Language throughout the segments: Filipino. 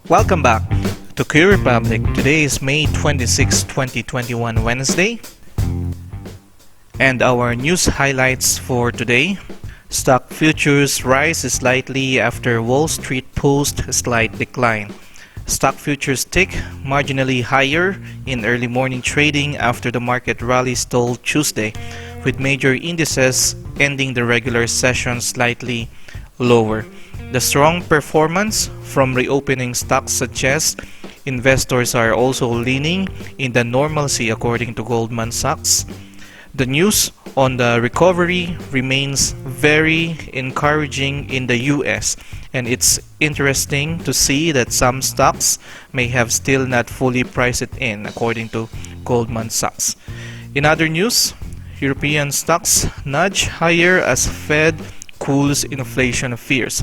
Welcome back to Q Republic. Today is May 26, 2021, Wednesday. And our news highlights for today. Stock futures rise slightly after Wall Street post a slight decline. Stock futures tick marginally higher in early morning trading after the market rally stalled Tuesday, with major indices ending the regular session slightly lower. The strong performance from reopening stocks suggests investors are also leaning in the normalcy, according to Goldman Sachs. The news on the recovery remains very encouraging in the US, and it's interesting to see that some stocks may have still not fully priced it in, according to Goldman Sachs. In other news, European stocks nudge higher as Fed cools inflation fears.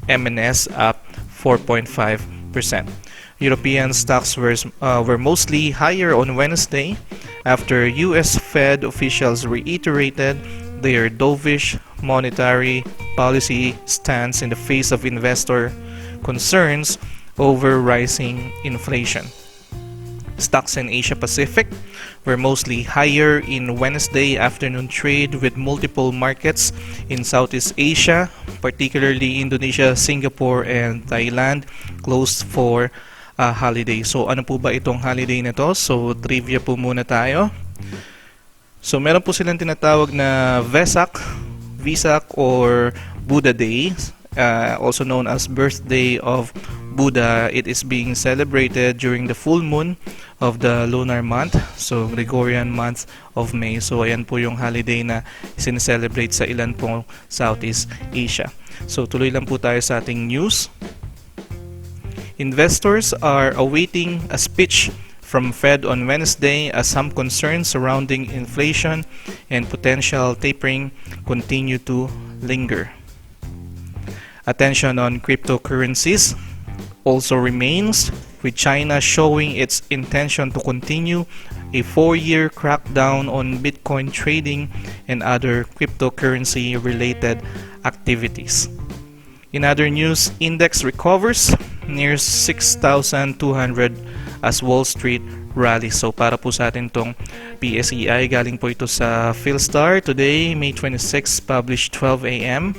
M&S up 4.5%. European stocks were mostly higher on Wednesday after US Fed officials reiterated their dovish monetary policy stance in the face of investor concerns over rising inflation. Stocks in Asia Pacific were mostly higher in Wednesday afternoon trade, with multiple markets in Southeast Asia, particularly Indonesia, Singapore, and Thailand, closed for a holiday. So ano po ba itong holiday na to? So trivia po muna tayo. So meron po silang tinatawag na Vesak, or Buddha Day, also known as Birthday of Buddha. It is being celebrated during the full moon of the lunar month, so Gregorian month of May. So ayan po yung holiday na sineselebrate sa ilan pong Southeast Asia. So tuloy lang po tayo sa ating news. Investors are awaiting a speech from Fed on Wednesday as some concerns surrounding inflation and potential tapering continue to linger. Attention on cryptocurrencies also remains, with China showing its intention to continue a 4-year crackdown on Bitcoin trading and other cryptocurrency-related activities. In other news, index recovers near 6,200 as Wall Street rallies. So para po sa atin tong PSEI, galing po ito sa Philstar. Today, May 26, published 12 a.m.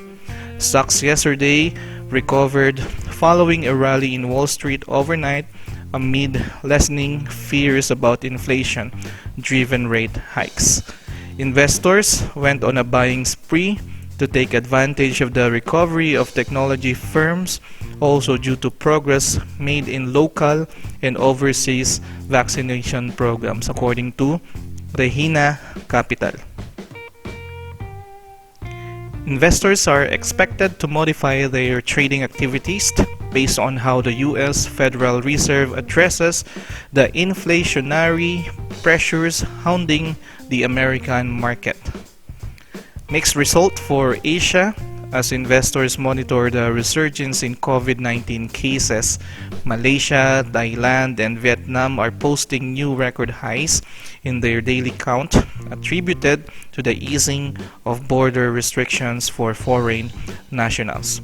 Stocks yesterday recovered following a rally in Wall Street overnight amid lessening fears about inflation-driven rate hikes. Investors went on a buying spree to take advantage of the recovery of technology firms, also due to progress made in local and overseas vaccination programs, according to Regina Capital. Investors are expected to modify their trading activities based on how the U.S. Federal Reserve addresses the inflationary pressures hounding the American market. Mixed result for Asia as investors monitor the resurgence in COVID-19 cases. Malaysia, Thailand, and Vietnam are posting new record highs in their daily count, attributed to the easing of border restrictions for foreign nationals.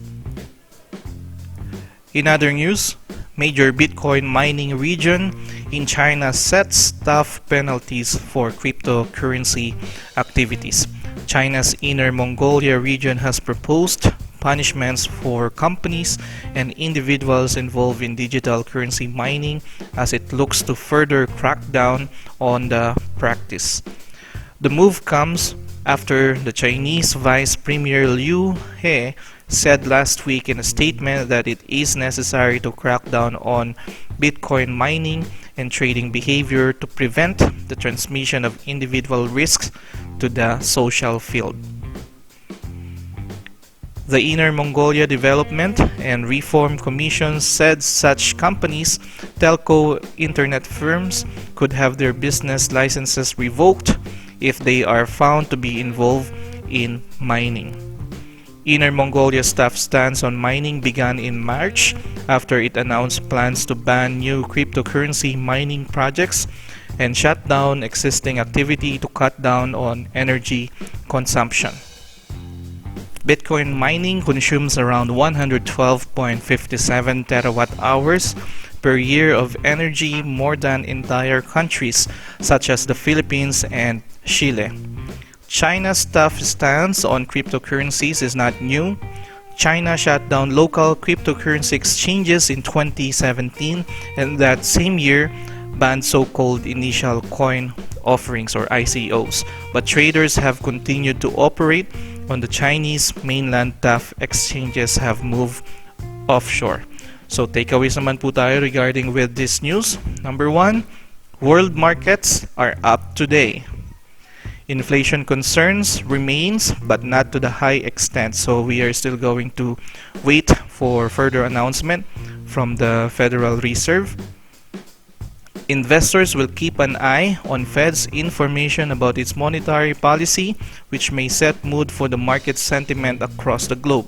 In other news, major Bitcoin mining region in China sets tough penalties for cryptocurrency activities. China's Inner Mongolia region has proposed punishments for companies and individuals involved in digital currency mining as it looks to further crack down on the practice. The move comes after the Chinese Vice Premier Liu He said last week in a statement that it is necessary to crack down on Bitcoin mining and trading behavior to prevent the transmission of individual risks to the social field. The Inner Mongolia Development and Reform Commission said such companies, telco internet firms, could have their business licenses revoked if they are found to be involved in mining. Inner Mongolia staff stance on mining began in March after it announced plans to ban new cryptocurrency mining projects and shut down existing activity to cut down on energy consumption. Bitcoin mining consumes around 112.57 terawatt hours per year of energy more than entire countries such as the Philippines and Chile. China's tough stance on cryptocurrencies is not new. China shut down local cryptocurrency exchanges in 2017, and that same year banned so-called initial coin offerings or ICOs. But traders have continued to operate on the Chinese mainland. Tough exchanges have moved offshore. So takeaways naman po tayo regarding with this news. Number 1, world markets are up today. Inflation concerns remains but not to the high extent, so we are still going to wait for further announcement from the Federal Reserve. Investors will keep an eye on Fed's information about its monetary policy, which may set mood for the market sentiment across the globe.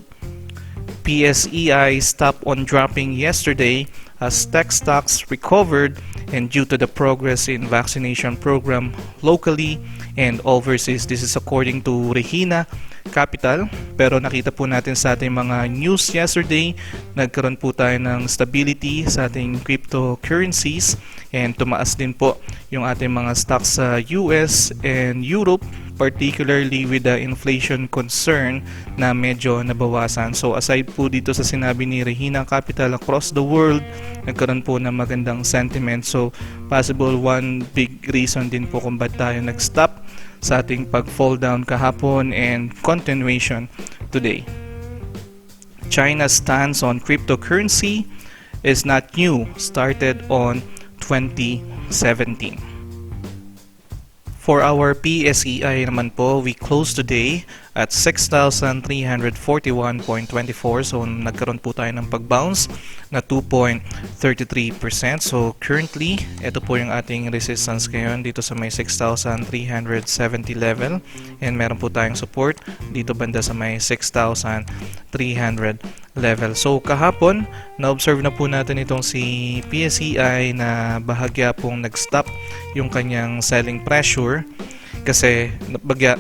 PSEI stopped on dropping yesterday as tech stocks recovered and due to the progress in vaccination program locally and overseas. This is according to Regina Capital. Pero nakita po natin sa ating mga news yesterday, nagkaroon po tayo ng stability sa ating cryptocurrencies and tumaas din po yung ating mga stocks sa US and Europe, particularly with the inflation concern na medyo nabawasan. So aside po dito sa sinabi ni Regina Capital, across the world nagkaroon po ng magandang sentiment. So possible one big reason din po kung ba't tayo nag-stop sa ating pag-fall down kahapon and continuation today. China's stance on cryptocurrency is not new, started on 2017. For our PSEI naman po, we closed today at 6,341.24. So nagkaroon po tayo ng pag-bounce na 2.33%. So currently, ito po yung ating resistance ngayon dito sa may 6,370 level. And meron po tayong support dito banda sa may 6,300 level. So kahapon, na-observe na po natin itong si PSEI na bahagya pong nag-stop yung kanyang selling pressure kasi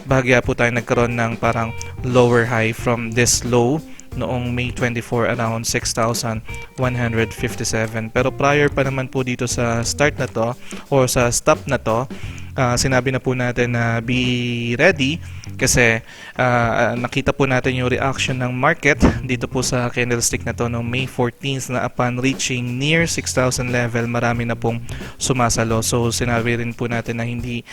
bahagya po tayo nagkaroon ng parang lower high from this low noong May 24 around 6,157. Pero prior pa naman po dito sa start na to or sa stop na to, sinabi na po natin na be ready kasi nakita po natin yung reaction ng market dito po sa candlestick na to noong May 14th na upon reaching near 6,000 level, marami na pong sumasalo. So sinabi rin po natin na hindi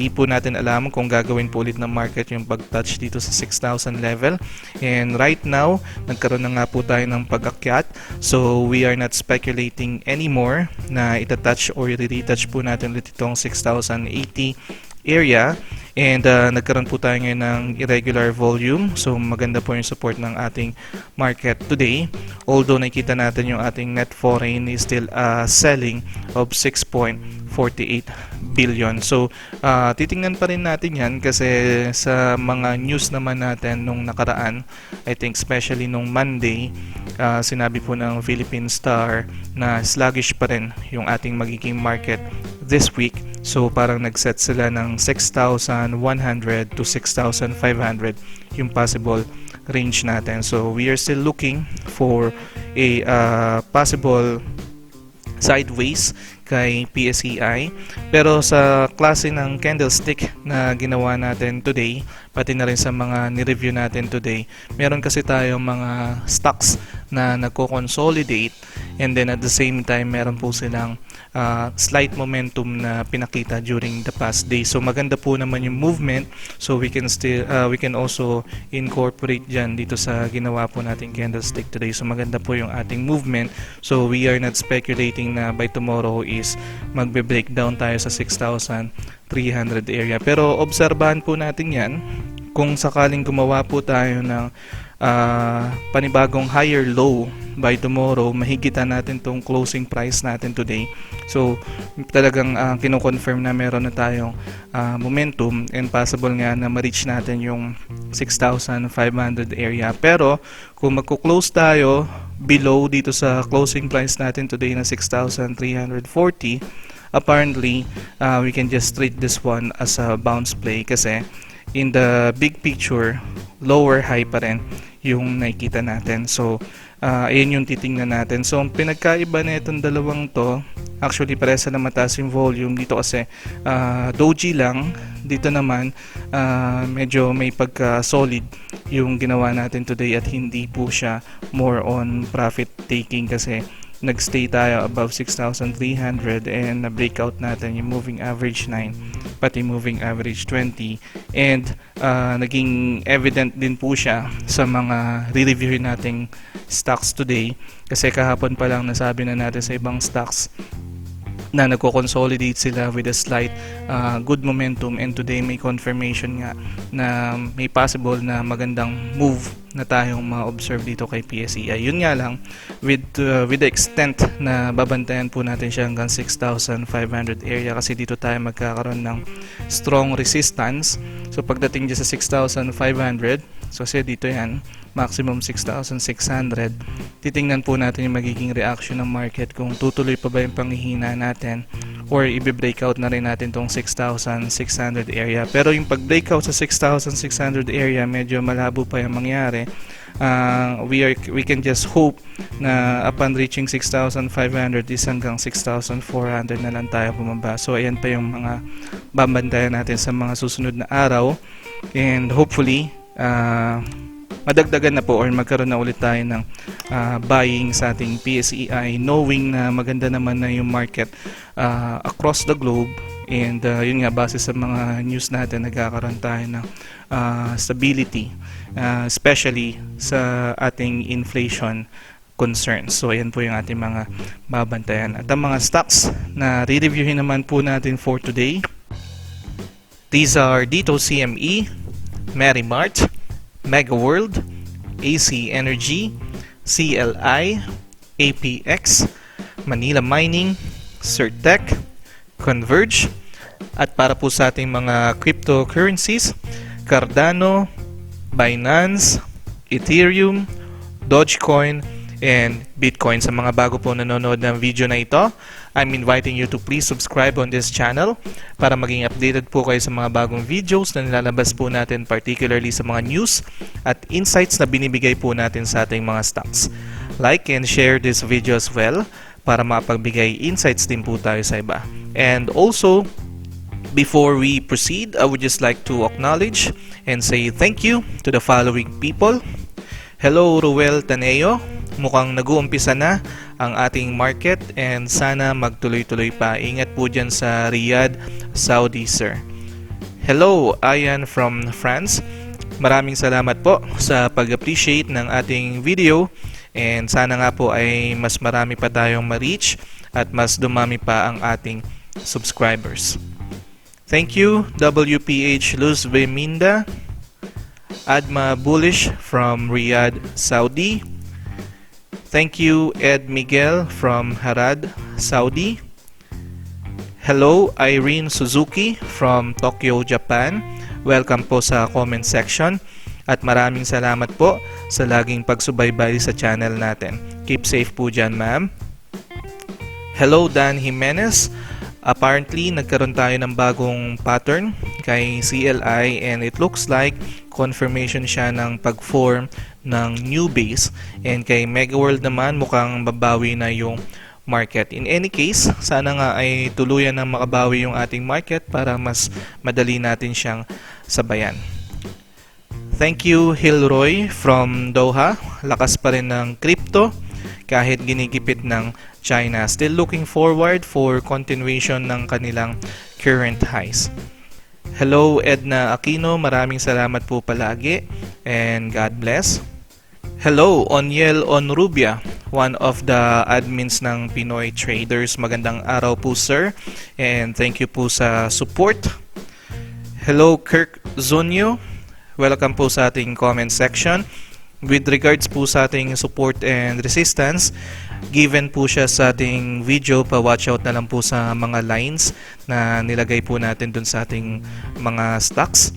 po natin alam kung gagawin po ulit ng market yung pag-touch dito sa 6,000 level. And right now, nagkaroon na nga po tayo ng pag-akyat. So we are not speculating anymore na itatouch or i-retouch po natin ulit itong 6,080 area. And nagkaroon po tayo ngayon ng irregular volume. So maganda po yung support ng ating market today. Although nakita natin yung ating net foreign is still selling of 6.48 billion. So titingnan pa rin natin yan kasi sa mga news naman natin nung nakaraan, I think especially nung Monday, sinabi po ng Philippine Star na sluggish pa rin yung ating magiging market this week. So parang nag-set sila ng 6,100 to 6,500 yung possible range natin. So we are still looking for a possible sideways kay PSEI. Pero sa klase ng candlestick na ginawa natin today, pati na rin sa mga ni-review natin today, meron kasi tayong mga stocks na nagko-consolidate and then at the same time meron po silang slight momentum na pinakita during the past day. So maganda po naman yung movement. So we can also incorporate dyan dito sa ginawa po nating candlestick today. So maganda po yung ating movement. So we are not speculating na by tomorrow is magbe-breakdown tayo sa 6,300 area. Pero obserbahan po natin yan. Kung sakaling gumawa po tayo ng panibagong higher low by tomorrow, mahigitan natin tong closing price natin today. So talagang kino-confirm na meron na tayong momentum and possible nga na ma-reach natin yung 6,500 area. Pero kung magko-close tayo below dito sa closing price natin today na 6,340, apparently we can just treat this one as a bounce play kasi in the big picture, lower high pa rin yung nakikita natin. So Ayun yung titingnan natin. So ang pinagkaiba na itong dalawang to, actually parehas na mataas yung volume dito kasi doji lang. Dito naman medyo may pagka solid yung ginawa natin today at hindi po siya more on profit taking kasi nagstay tayo above 6,300 and na-breakout natin yung moving average 9 pati moving average 20 and naging evident din po siya sa mga re-review nating stocks today kasi kahapon pa lang nasabi na natin sa ibang stocks na nagko-consolidate sila with a slight good momentum and today may confirmation nga na may possible na magandang move na tayong ma-observe dito kay PSEI. Yun nga lang with the extent na babantayan po natin siya hanggang 6,500 area kasi dito tayo magkakaroon ng strong resistance. So pagdating dyan sa 6,500, so kasi dito yan maximum 6,600, titingnan po natin yung magiging reaction ng market kung tutuloy pa ba yung panghihina natin or i-breakout na rin natin tong 6,600 area. Pero yung pag-breakout sa 6,600 area medyo malabo pa yung mangyari. We can just hope na upon reaching 6,500 is hanggang 6,400 na lang tayo bumaba. So ayan pa yung mga babantayan natin sa mga susunod na araw and hopefully madagdagan na po or magkaroon na ulit tayo ng buying sa ating PSEI knowing na maganda naman na yung market across the globe and yun nga base sa mga news natin nagkakaroon tayo ng stability especially sa ating inflation concerns. So ayan po yung ating mga babantayan at ang mga stocks na re-reviewin naman po natin for today. These are Dito CME, Merimart, Megaworld, AC Energy, CLI, APX, Manila Mining, Certec, Converge, at para po sa ating mga cryptocurrencies, Cardano, Binance, Ethereum, Dogecoin, and Bitcoin. Sa mga bago po nanonood ng video na ito, I'm inviting you to please subscribe on this channel para maging updated po kayo sa mga bagong videos na nilalabas po natin, particularly sa mga news at insights na binibigay po natin sa ating mga stocks. Like and share this video as well para mapagbigay insights din po tayo sa iba. And also, before we proceed, I would just like to acknowledge and say thank you to the following people. Hello, Ruel Taneo. Mukhang nag-uumpisa na ang ating market and sana magtuloy-tuloy pa. Ingat po dyan sa Riyadh, Saudi, sir. Hello, Ayan from France. Maraming salamat po sa pag-appreciate ng ating video and sana nga po ay mas marami pa tayong ma-reach at mas dumami pa ang ating subscribers. Thank you, WPH Luz Veminda, Adma Bullish from Riyadh, Saudi. Thank you, Ed Miguel from Harad, Saudi. Hello, Irene Suzuki from Tokyo, Japan. Welcome po sa comment section. At maraming salamat po sa laging pagsubaybay sa channel natin. Keep safe po dyan, ma'am. Hello, Dan Jimenez. Apparently, nagkaroon tayo ng bagong pattern kay CLI and it looks like confirmation siya ng pag-form ng new base and kay Megaworld naman mukhang babawi na yung market. In any case, sana nga ay tuluyan ng makabawi yung ating market para mas madali natin siyang sabayan. Thank you, Hilroy from Doha. Lakas pa rin ng crypto kahit ginigipit ng China. Still looking forward for continuation ng kanilang current highs. Hello, Edna Aquino. Maraming salamat po palagi and God bless. Hello, Oniel Onrubia, one of the admins ng Pinoy Traders. Magandang araw po, sir, and thank you po sa support. Hello, Kirk Zunyo. Welcome po sa ating comment section. With regards po sa ating support and resistance, given po siya sa ating video, pa-watch out na lang po sa mga lines na nilagay po natin dun sa ating mga stocks.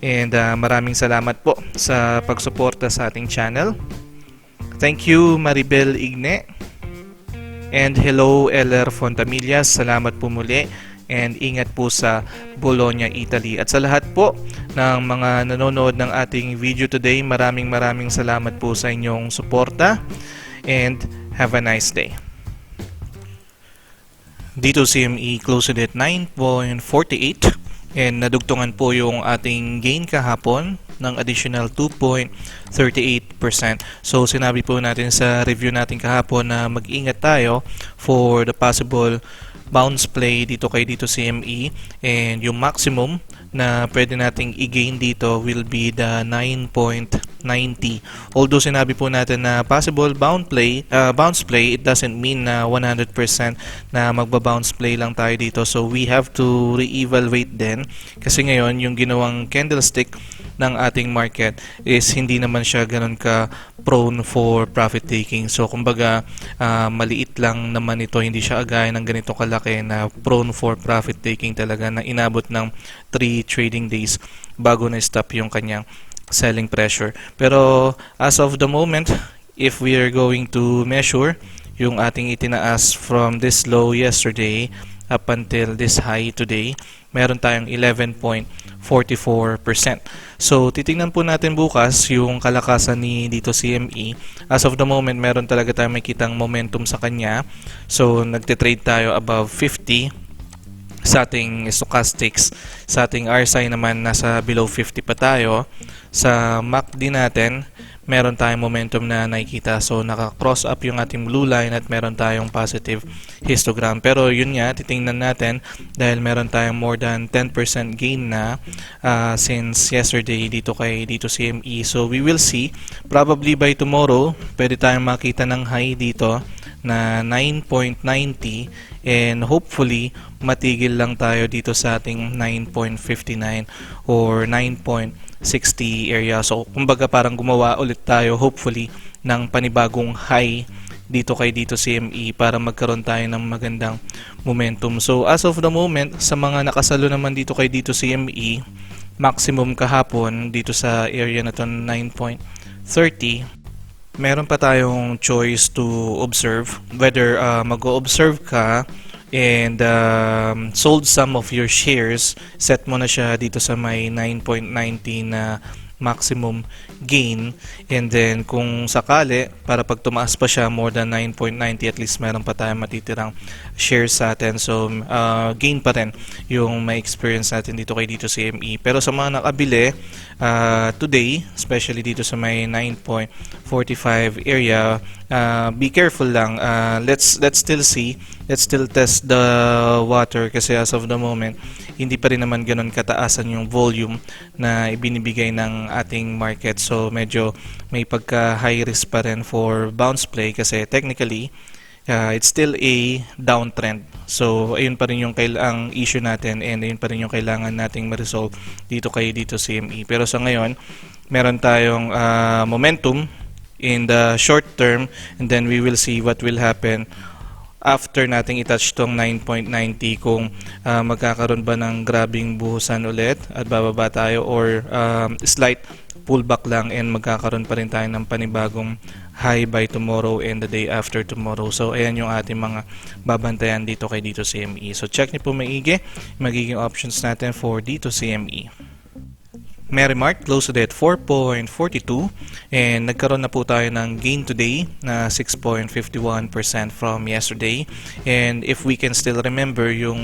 And maraming salamat po sa pagsuporta sa ating channel. Thank you, Maribel Igne. And hello, Eller Fontamillas. Salamat po muli. And ingat po sa Bologna, Italy. At sa lahat po ng mga nanonood ng ating video today, maraming salamat po sa inyong suporta. and have a nice day. Dito CME closed at 9.48 and nadugtungan po yung ating gain kahapon ng additional 2.38%. So sinabi po natin sa review natin kahapon na mag-ingat tayo for the possible bounce play dito kay dito CME, and yung maximum na pwede nating i-gain dito will be the 9.90. Although sinabi po natin na possible bounce play, it doesn't mean na 100% na magba-bounce play lang tayo dito. So we have to re-evaluate din kasi ngayon yung ginawang candlestick ng ating market is hindi naman siya ganun ka prone for profit taking. So kumbaga maliit lang naman ito, hindi siya agaya ng ganito kalaki na prone for profit taking talaga na inabot ng 3 trading days bago na stop yung kanyang selling pressure. Pero as of the moment, if we are going to measure yung ating itinaas from this low yesterday up until this high today, meron tayong 11.44%. So titingnan po natin bukas yung kalakasan ni dito CME. As of the moment, meron talaga tayong makitang momentum sa kanya. So nagte-trade tayo above 50 sa ating stochastics. Sa ating RSI naman nasa below 50 pa tayo. Sa MACD natin, meron tayong momentum na nakikita. So naka-cross up yung ating blue line at meron tayong positive histogram. Pero yun nga, titingnan natin dahil meron tayong more than 10% gain na since yesterday dito kay dito CME. So we will see, probably by tomorrow, pwede tayong makita ng high dito na 9.90 and hopefully matigil lang tayo dito sa ating 9.59 or 9.60 area. So kumbaga parang gumawa ulit tayo hopefully ng panibagong high dito kay dito CME para magkaroon tayo ng magandang momentum. So as of the moment, sa mga nakasalo naman dito kay dito CME, maximum kahapon dito sa area na to 9.30. Meron pa tayong choice to observe whether mag-o-observe ka and sold some of your shares, set mo na siya dito sa may 9.90 na maximum gain, and then kung sakali para pag tumaas pa siya more than 9.90, at least meron pa tayong matitirang shares sa atin. So gain pa rin yung may experience natin dito kay dito CME. Pero sa mga nakabili today, especially dito sa may 9.45 area, be careful lang. Let's still see, let's still test the water kasi as of the moment hindi pa rin naman ganun kataasan yung volume na ibinibigay ng ating market. So medyo may pagka high risk pa rin for bounce play kasi technically it's still a downtrend. So ayun pa rin yung ang issue natin and ayun pa rin yung kailangan nating ma-resolve dito kay dito CME. Pero sa ngayon, meron tayong momentum in the short term, and then we will see what will happen after nating i-touch tong 9.90 kung magkakaroon ba ng grabing buhusan ulit at bababa tayo or slight pullback lang and magkakaroon pa rin tayo ng panibagong high by tomorrow and the day after tomorrow. So ayan yung ating mga babantayan dito kay dito CME. So check niyo po maigi magiging options natin for dito CME. Merrimart closed at 4.42 and nagkaroon na po tayo ng gain today na 6.51% from yesterday. And if we can still remember yung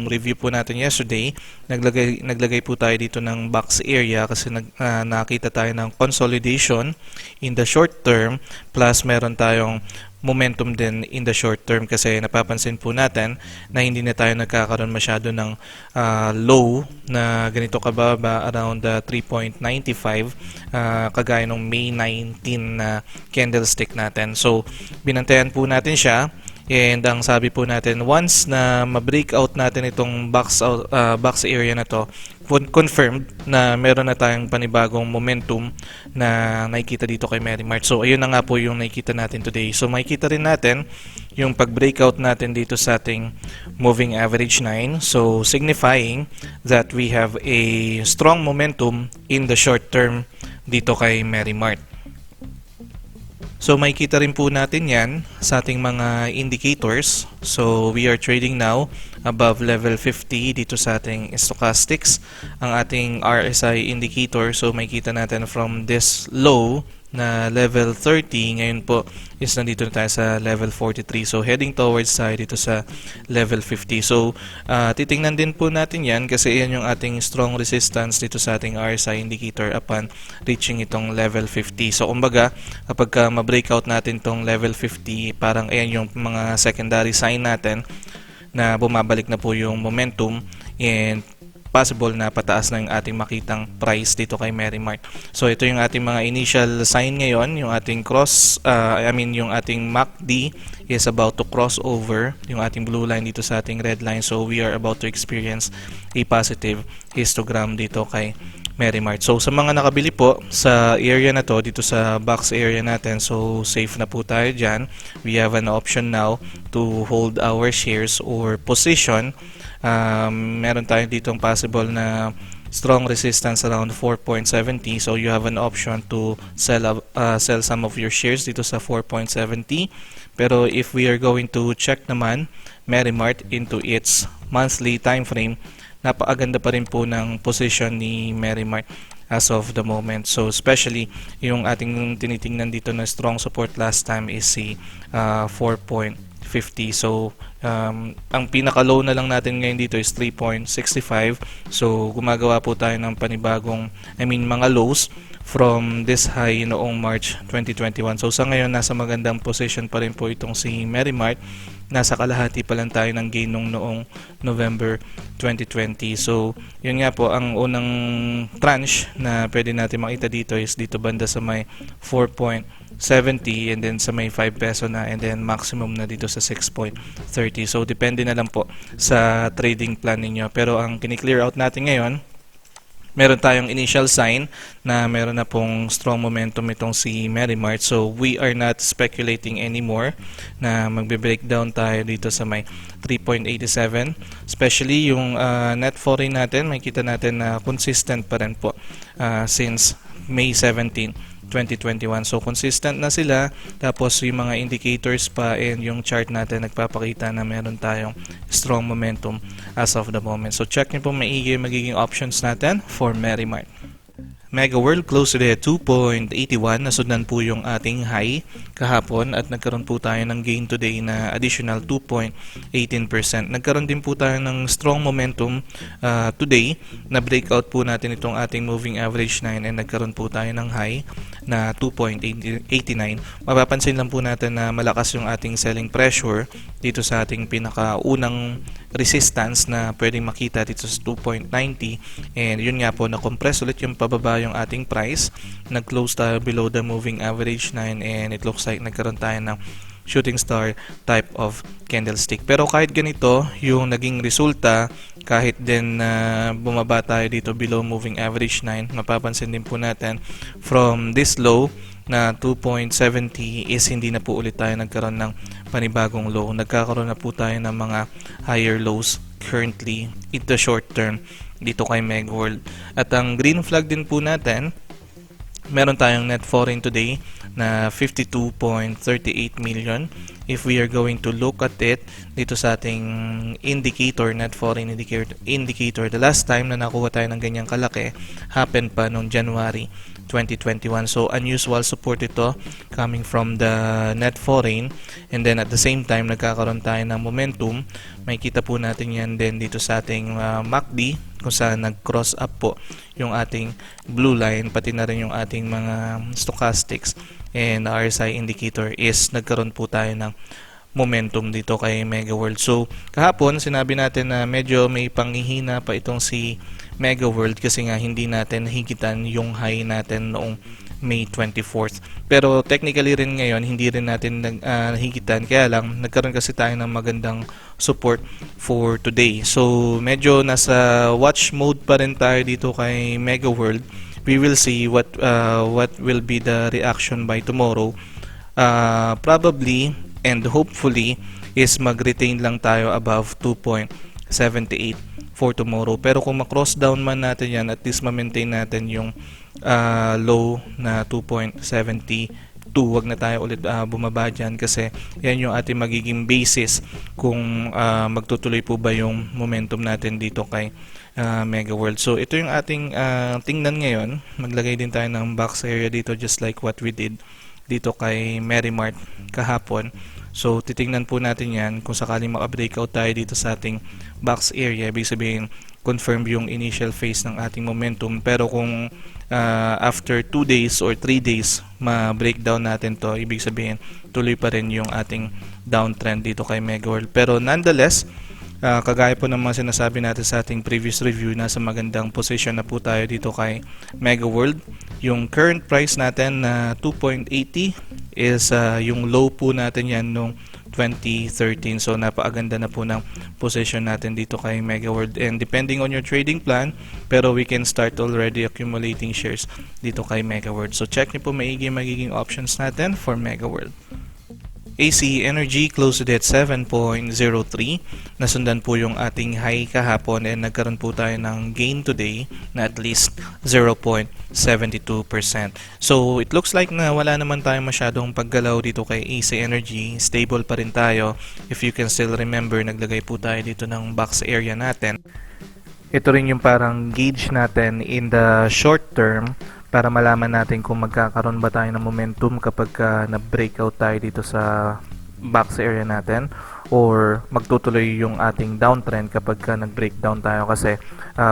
review po natin yesterday, naglagay po tayo dito ng box area kasi nakita tayo ng consolidation in the short term plus meron tayong momentum din in the short term kasi napapansin po natin na hindi na tayo nagkakaroon masyado ng low na ganito kababa around 3.95 kagaya ng May 19 na candlestick natin. So binantayan po natin siya. And ang sabi po natin, once na ma-breakout natin itong box area na to, confirmed na meron na tayong panibagong momentum na nakikita dito kay Merrimart. So ayun na nga po yung nakikita natin today. So makikita rin natin yung pag-breakout natin dito sa ating moving average 9. So signifying that we have a strong momentum in the short term dito kay Merrimart. So makikita rin po natin yan sa ating mga indicators. So we are trading now above level 50 dito sa ating stochastics. Ang ating RSI indicator, so makikita natin from this low na level 30. Ngayon po is nandito na tayo sa level 43. So heading towards tayo dito sa level 50. So titingnan din po natin yan kasi yan yung ating strong resistance dito sa ating RSI indicator upon reaching itong level 50. So kumbaga kapag ma-breakout natin itong level 50, parang ayan yung mga secondary sign natin na bumabalik na po yung momentum and possible na pataas na yung ating makitang price dito kay Merrimart. So ito yung ating mga initial sign ngayon, yung ating yung ating MACD is about to cross over yung ating blue line dito sa ating red line. So we are about to experience a positive histogram dito kay Merrimart. So sa mga nakabili po sa area na to, dito sa box area natin, so safe na po tayo dyan. We have an option now to hold our shares or position. Meron tayo ditong possible na strong resistance around 4.70, so you have an option to sell some of your shares dito sa 4.70. Pero if we are going to check naman Merrimart into its monthly time frame, napakaganda pa rin po ng position ni Merrimart as of the moment. So especially yung ating tinitingnan dito na strong support last time is si 4.50. So ang pinaka-low na lang natin ngayon dito is 3.65. So gumagawa po tayo ng panibagong, mga lows from this high noong March 2021. So sa ngayon nasa magandang position pa rin po itong si Merrimart. Nasa kalahati pa lang tayo ng gain noong November 2020. So yun nga po, ang unang tranche na pwede natin makita dito is dito banda sa may 4.70 and then sa may 5 peso na and then maximum na dito sa 6.30. So depende na lang po sa trading plan ninyo. Pero ang kini-clear out natin ngayon, meron tayong initial sign na meron na pong strong momentum itong si Merrimart. So we are not speculating anymore na magbe-breakdown tayo dito sa may 3.87. Especially yung net foreign natin, makikita natin na consistent pa rin po since May 17, 2021. So consistent na sila, tapos yung mga indicators pa and yung chart natin nagpapakita na meron tayong strong momentum as of the moment. So check nyo po maigi magiging options natin for Merrimart. Mega World close today at 2.81. Nasundan po yung ating high kahapon at nagkaroon po tayo ng gain today na additional 2.18%. Nagkaroon din po tayo ng strong momentum today na breakout po natin itong ating moving average 9 and nagkaroon po tayo ng high na 2.89. Mapapansin lang po natin na malakas yung ating selling pressure dito sa ating pinakaunang resistance na pwedeng makita dito sa 2.90 and yun nga po, na-compress ulit yung pababa yung ating price. Nag-close tayo below the moving average 9 and it looks like nagkaroon tayo ng shooting star type of candlestick. Pero kahit ganito yung naging resulta, kahit din bumaba tayo dito below moving average 9, mapapansin din po natin from this low na 2.70 is hindi na po ulit tayo nagkaroon ng panibagong low. Nagkakaroon na po tayo ng mga higher lows currently in the short term dito kay Mega World. At ang green flag din po natin, meron tayong net foreign today na 52.38 million. If we are going to look at it dito sa ating indicator, net foreign indicator, the last time na nakuha tayo ng ganyang kalaki happened pa noong January 2021. So unusual support ito coming from the net foreign, and then at the same time nagkakaroon tayo ng momentum. Makikita po natin yan din dito sa ating MACD kung saan nag-cross up po yung ating blue line, pati na rin yung ating mga stochastics and RSI indicator is nagkaroon po tayo ng momentum dito kay Mega World. So kahapon sinabi natin na medyo may panghihina pa itong si Mega World kasi nga hindi natin higitan yung high natin noong May 24th. Pero technically rin ngayon hindi rin natin higitan, kaya lang nagkaroon kasi tayo ng magandang support for today. So medyo nasa watch mode pa rin tayo dito kay Mega World. We will see what will be the reaction by tomorrow. Probably and hopefully is mag-retain lang tayo above 2.78 for tomorrow. Pero kung ma-cross down man natin yan, at least ma-maintain natin yung low na 2.70 2, wag na tayo ulit bumaba dyan kasi yan yung ating magiging basis kung magtutuloy po ba yung momentum natin dito kay Mega World. So ito yung ating tingnan ngayon. Maglagay din tayo ng box area dito just like what we did dito kay Merrimart kahapon. So titingnan po natin yan kung sakaling maka-breakout tayo dito sa ating box area, ibig sabihin confirm yung initial phase ng ating momentum. Pero kung after 2 days or 3 days ma-breakdown natin to, ibig sabihin tuloy pa rin yung ating downtrend dito kay Mega World. Pero nonetheless, kagaya po ng mga sinasabi natin sa ating previous review, nasa magandang position na po tayo dito kay Mega World. Yung current price natin na 2.80 is yung low po natin yan nung 2013. So napakaganda na po ng position natin dito kay Mega World, and depending on your trading plan, pero we can start already accumulating shares dito kay Mega World. So check niyo po maigi magiging options natin for Mega World. ACE Energy closed at 7.03. Nasundan po yung ating high kahapon and nagkaroon po tayo ng gain today na at least 0.72%. So it looks like na wala naman tayong masyadong paggalaw dito kay ACE Energy. Stable pa rin tayo. If you can still remember, naglagay po tayo dito ng box area natin. Ito rin yung parang gauge natin in the short term para malaman natin kung magkakaroon ba tayo ng momentum kapag na-breakout tayo dito sa box area natin, or magtutuloy yung ating downtrend kapag nag-breakdown tayo, kasi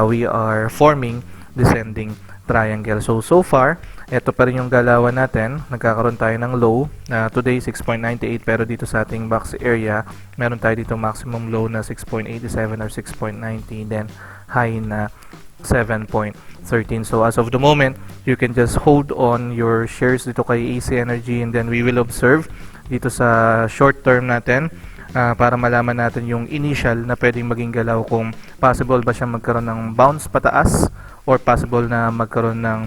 we are forming descending triangle. So far, ito pa rin yung galawan natin. Nagkakaroon tayo ng low today 6.98, pero dito sa ating box area meron tayo dito maximum low na 6.87 or 6.90, then high na 7.13. So as of the moment, you can just hold on your shares dito kay ACE Energy, and then we will observe dito sa short term natin para malaman natin yung initial na pwedeng maging galaw, kung possible ba siya magkaroon ng bounce pataas or possible na magkaroon ng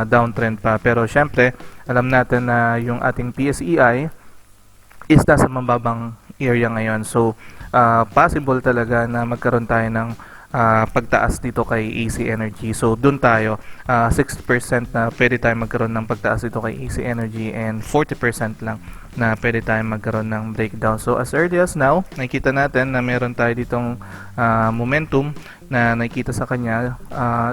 downtrend pa. Pero syempre, alam natin na yung ating PSEI is nasa mababang area ngayon. So possible talaga na magkaroon tayo ng pagtaas dito kay ACE Energy. So dun tayo 60% na pwede tayo magkaroon ng pagtaas dito kay ACE Energy, and 40% lang na pwede tayo magkaroon ng breakdown. So as early as now, nakikita natin na meron tayo ditong momentum na nakikita sa kanya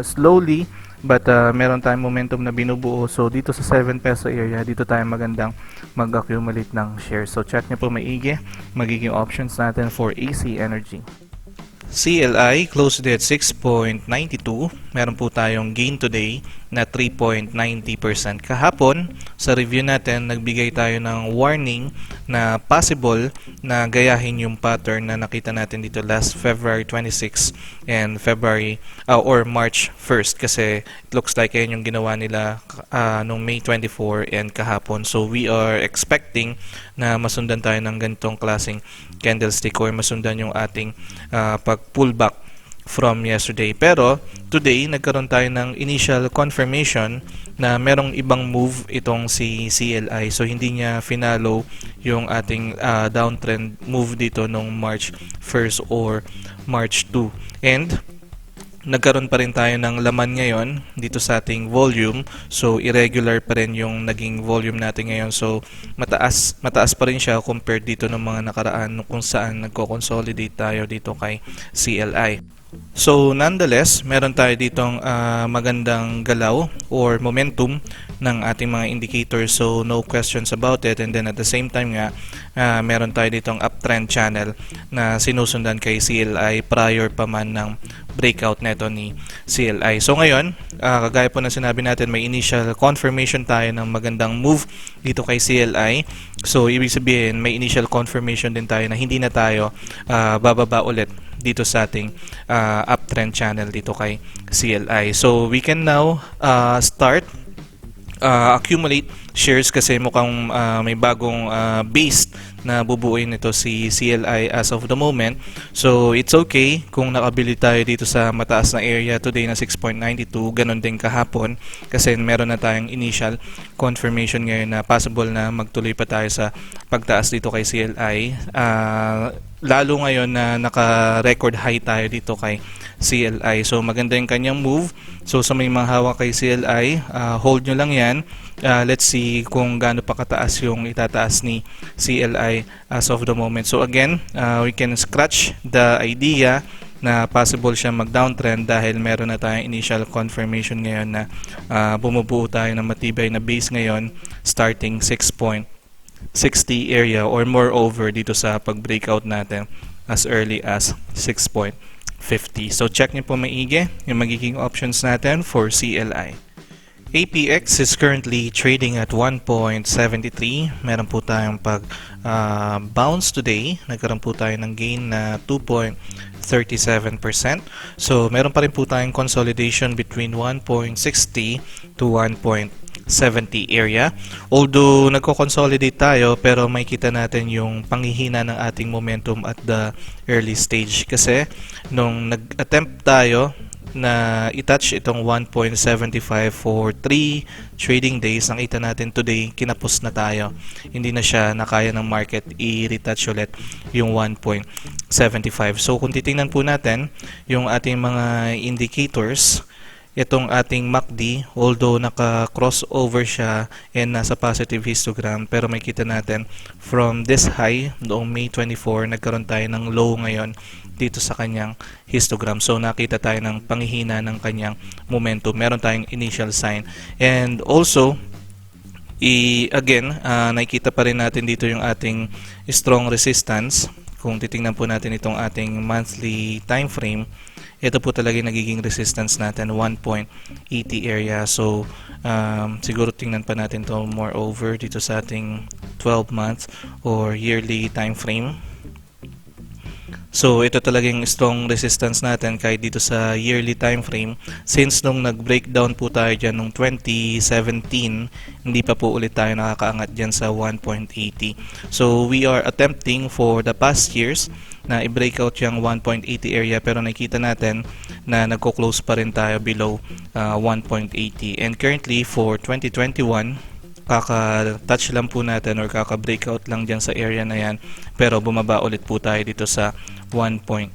slowly, but meron tayong momentum na binubuo. So dito sa 7 peso area, dito tayo magandang mag-accumulate ng shares. So check nyo po maigi magiging options natin for ACE Energy. CLI closed at 6.92. Meron po tayong gain today na 3.90%. Kahapon, sa review natin, nagbigay tayo ng warning na possible na gayahin yung pattern na nakita natin dito last February 26 and February or March 1st, kasi it looks like yan yung ginawa nila nung May 24 and kahapon. So we are expecting na masundan tayo ng ganitong klaseng candlestick or masundan yung ating pag-pullback from yesterday. Pero today, nagkaroon tayo ng initial confirmation na merong ibang move itong si CLI. So hindi niya finalo yung ating downtrend move dito nung March 1st or March 2. And nagkaroon pa rin tayo ng laman ngayon dito sa ating volume. So irregular pa rin yung naging volume natin ngayon. So mataas pa rin siya compared dito ng mga nakaraan kung saan nagko-consolidate tayo dito kay CLI. So nonetheless, meron tayo ditong magandang galaw or momentum ng ating mga indicators, so no questions about it. And then at the same time nga, meron tayo ditong uptrend channel na sinusundan kay CLI prior pa man ng breakout neto ni CLI. So ngayon, kagaya po na sinabi natin, may initial confirmation tayo ng magandang move dito kay CLI. So ibig sabihin, may initial confirmation din tayo na hindi na tayo bababa ulit dito sa ating uptrend channel dito kay CLI. So we can now start accumulate shares, kasi mukhang may bagong base na bubuuin nito si CLI as of the moment. So it's okay kung nakabili tayo dito sa mataas na area today na 6.92, ganun din kahapon kasi meron na tayong initial confirmation ngayon na possible na magtuloy pa tayo sa pagtaas dito kay CLI. Lalo ngayon na naka-record high tayo dito kay CLI. So maganda yung kanyang move. So sa may mga hawak kay CLI, hold nyo lang yan. Let's see kung gaano pa kataas yung itataas ni CLI as of the moment. So again, we can scratch the idea na possible siya mag-downtrend dahil meron na tayong initial confirmation ngayon na bumubuo tayo ng matibay na base ngayon starting 6.60 area or moreover dito sa pag-breakout natin as early as 6.50. So check nyo po maigi yung magiging options natin for CLI. APX is currently trading at 1.73. Meron po tayong bounce today. Nagkaroon po tayo ng gain na 2.37%. So meron pa rin po tayong consolidation between 1.60 to 1.70 area. Although nagko-consolidate tayo, pero may kita natin yung panghihina ng ating momentum at the early stage. Kasi nung nag-attempt tayo na i-touch itong 1.75 for 3 trading days, nakita natin today kinapos na tayo, hindi na siya nakaya ng market i-retouch ulit yung 1.75. So kung titingnan po natin yung ating mga indicators, itong ating MACD, although naka-crossover siya and nasa positive histogram, pero may kita natin from this high noong May 24, nagkaroon tayo ng low ngayon dito sa kanyang histogram. So nakita tayo ng panghihina ng kanyang momentum. Meron tayong initial sign. And also, again, nakikita pa rin natin dito yung ating strong resistance. Kung titingnan po natin itong ating monthly time frame, ito po talaga yung nagiging resistance natin, 1.80 area. So siguro tingnan pa natin to moreover dito sa ating 12 months or yearly time frame. So ito talagang strong resistance natin kahit dito sa yearly time frame. Since nung nag-breakdown po tayo dyan nung 2017, hindi pa po ulit tayo nakakaangat dyan sa 1.80. So we are attempting for the past years na i-breakout yung 1.80 area, pero nakita natin na nagko-close pa rin tayo below 1.80. And currently for 2021, kaka-touch lang po natin or kaka-breakout lang dyan sa area na yan, pero bumaba ulit po tayo dito sa 1.70.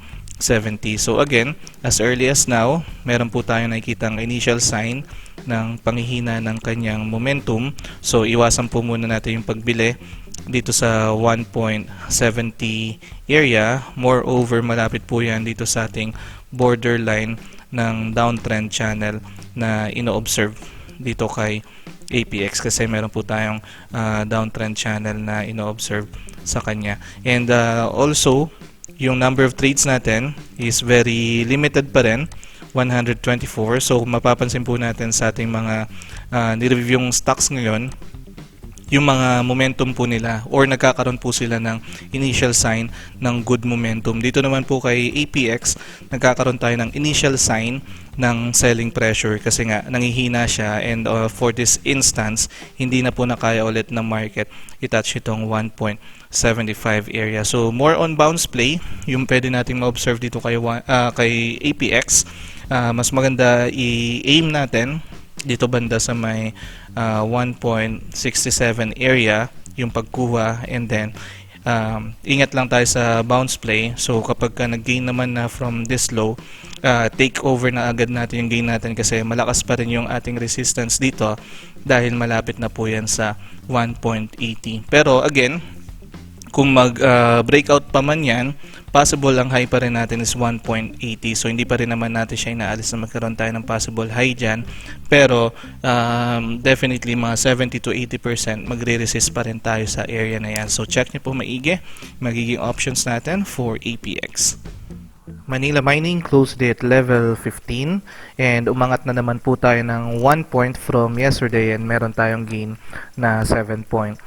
So again, as early as now, meron po tayo nakikitang initial sign ng panghihina ng kanyang momentum. So iwasan po muna natin yung pagbili dito sa 1.70 area. Moreover, malapit po yan dito sa ating borderline ng downtrend channel na ino-observe dito kay APX, kasi meron po tayong downtrend channel na ino-observe sa kanya. And also, yung number of trades natin is very limited pa rin, 124. So mapapansin po natin sa ating mga nireview yung stocks ngayon, yung mga momentum po nila or nagkakaroon po sila ng initial sign ng good momentum. Dito naman po kay APX, nagkakaroon tayo ng initial sign ng selling pressure kasi nga nangihina siya, and for this instance, hindi na po nakaya ulit ng market i-touch itong 1.75 area. So more on bounce play yung pwede nating ma-observe dito kay APX. Mas maganda i-aim natin dito banda sa may 1.67 area yung pagkuha, and then ingat lang tayo sa bounce play. So kapag nag-gain naman na from this low, take over na agad natin yung gain natin kasi malakas pa rin yung ating resistance dito dahil malapit na po yan sa 1.80. Pero again, kung mag-breakout pa man yan, possible ang high pa rin natin is 1.80. So hindi pa rin naman natin siya inaalis na magkaroon tayo ng possible high dyan. Pero definitely mga 70 to 80% magre-resist pa rin tayo sa area na yan. So check nyo po maigi magiging options natin for APX. Manila Mining closed at level 15 and umangat na naman po tayo ng 1 point from yesterday, and meron tayong gain na 7.14%.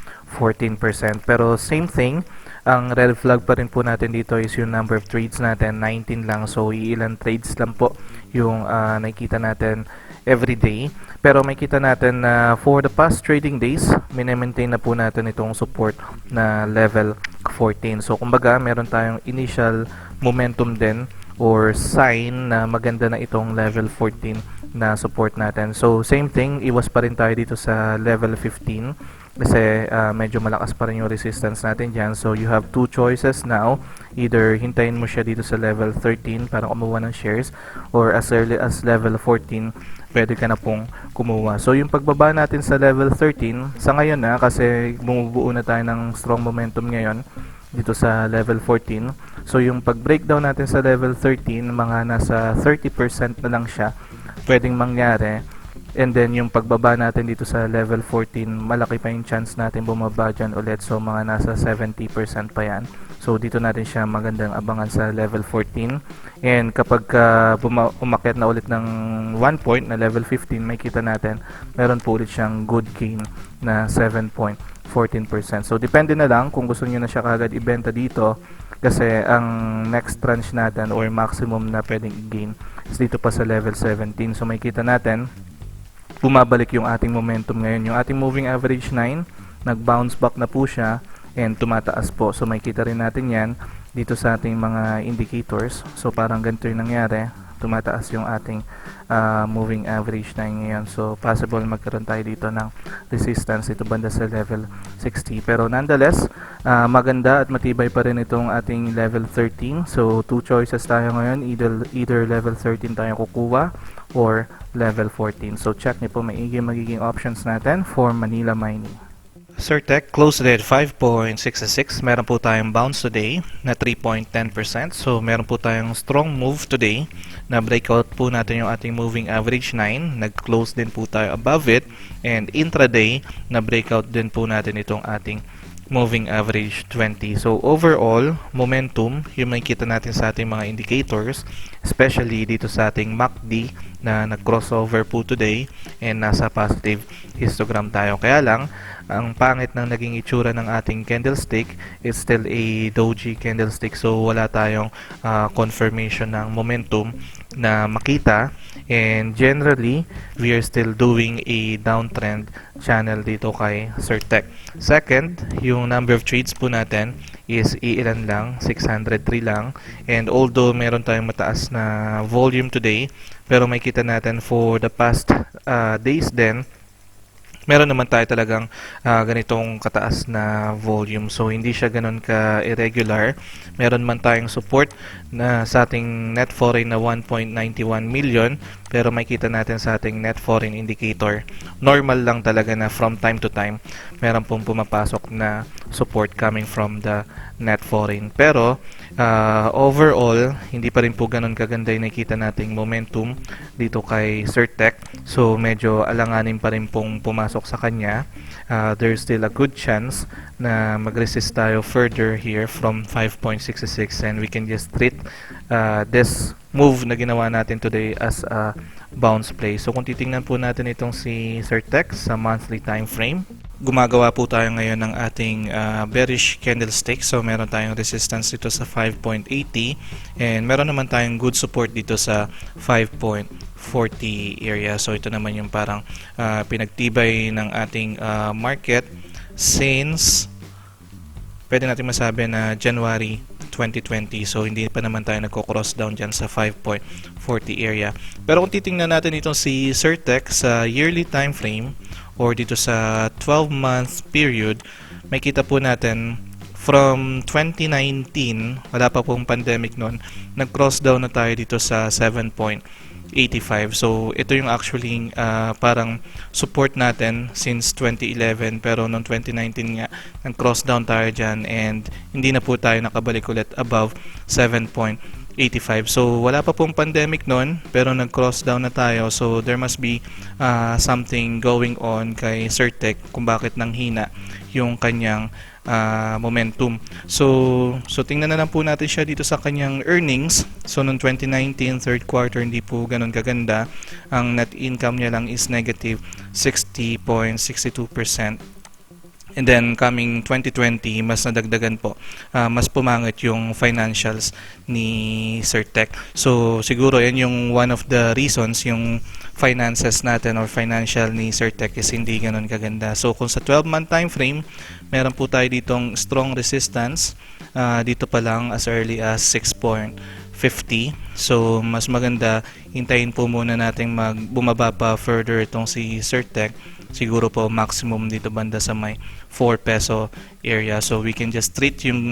Pero same thing, ang red flag pa rin po natin dito is yung number of trades natin, 19 lang. So ilan trades lang po yung nakikita natin every day. Pero may kita natin na for the past trading days, mini-maintain na po natin itong support na level 14. So kumbaga, meron tayong initial momentum din or sign na maganda na itong level 14 na support natin. So same thing, iwas pa rin tayo dito sa level 15 kasi medyo malakas pa rin yung resistance natin dyan. So you have two choices now, either hintayin mo siya dito sa level 13 para kumuha ng shares, or as early as level 14 pwede ka na pong kumuha. So yung pagbaba natin sa level 13 sa ngayon na, kasi bumubuo na tayo ng strong momentum ngayon dito sa level 14. So yung pag-breakdown natin sa level 13, mga nasa 30% na lang siya pwedeng mangyari. And then yung pagbaba natin dito sa level 14, malaki pa yung chance natin bumaba dyan ulit. So mga nasa 70% pa yan. So dito natin siya magandang abangan sa level 14. And kapag umakyat na ulit ng 1 point na level 15, may kita natin meron po ulit siyang good gain na 7.14%. So depende na lang kung gusto niyo na siya kagad ibenta dito, kasi ang next tranche natin or maximum na pwedeng i-gain is dito pa sa level 17. So may kita natin bumabalik yung ating momentum ngayon. Yung ating moving average 9, nag-bounce back na po siya and tumataas po. So may kita rin natin yan dito sa ating mga indicators. So parang ganito yung nangyari. Tumataas yung ating moving average 9 ngayon. So possible magkaroon tayo dito ng resistance ito banda sa level 60. Pero nonetheless, maganda at matibay pa rin itong ating level 13. So two choices tayo ngayon. Either level 13 tayo kukuha or level 14. So check niyo po maigi magiging options natin for Manila Mining. Certec closed at 5.66. Meron po tayong bounce today na 3.10%. So meron po tayong strong move today na breakout po natin yung ating moving average 9. Nag-close din po tayo above it. And intraday na breakout din po natin itong ating moving average 20. So overall, momentum, yung makikita natin sa ating mga indicators, especially dito sa ating MACD na nag-crossover po today and nasa positive histogram tayo. Kaya lang, ang pangit ng naging itsura ng ating candlestick is still a doji candlestick. So wala tayong confirmation ng momentum na makita, and generally we are still doing a downtrend channel dito kay Certec. Second, yung number of trades po natin is ilan lang, 603 lang, and although meron tayong mataas na volume today, pero may kita natin for the past days din meron naman tayo talagang ganitong kataas na volume. So hindi siya ganun ka-irregular. Meron man tayong support na sa ating net foreign na 1.91 million, pero makita natin sa ating net foreign indicator, normal lang talaga na from time to time meron pong pumapasok na support coming from the net foreign. Pero overall, hindi pa rin po ganun kaganda yung nakita nating momentum dito kay Certec. So medyo alanganin pa rin pong pumasok sa kanya. There's still a good chance na mag-resist tayo further here from 5.66, and we can just treat this move na ginawa natin today as a bounce play. So kung titingnan po natin itong si Certec sa monthly time frame, gumagawa po tayo ngayon ng ating bearish candlestick. So meron tayong resistance dito sa 5.80 and meron naman tayong good support dito sa 5.40 area. So ito naman yung parang pinagtibay ng ating market since pwede natin masabi na January 2020. So hindi pa naman tayo nagko-cross down dyan sa 5.40 area. Pero kung titingnan natin itong si Certec sa yearly time frame or dito sa 12-month period, may kita po natin from 2019, wala pa pong pandemic noon, nag-cross down na tayo dito sa 7.85. So ito yung actually parang support natin since 2011, pero noong 2019 nga nag-cross down tayo dyan and hindi na po tayo nakabalik ulit above 7.85. So wala pa pong pandemic noon, pero nag-cross down na tayo. So there must be something going on kay Certec kung bakit nanghina yung kanyang momentum. So tingnan na lang po natin siya dito sa kanyang earnings. So noong 2019 third quarter hindi po ganun kaganda. Ang net income niya lang is negative 60.62%. And then coming 2020, mas nadagdagan po, mas pumangit yung financials ni Certec. So siguro yan yung one of the reasons, yung finances natin or financial ni Certec is hindi ganun kaganda. So kung sa 12-month time frame, meron po tayo ditong strong resistance dito pa lang as early as 6.50. So mas maganda hintayin po muna nating bumaba pa further itong si Certec. Siguro po maximum dito banda sa may 4 peso area. So we can just treat yung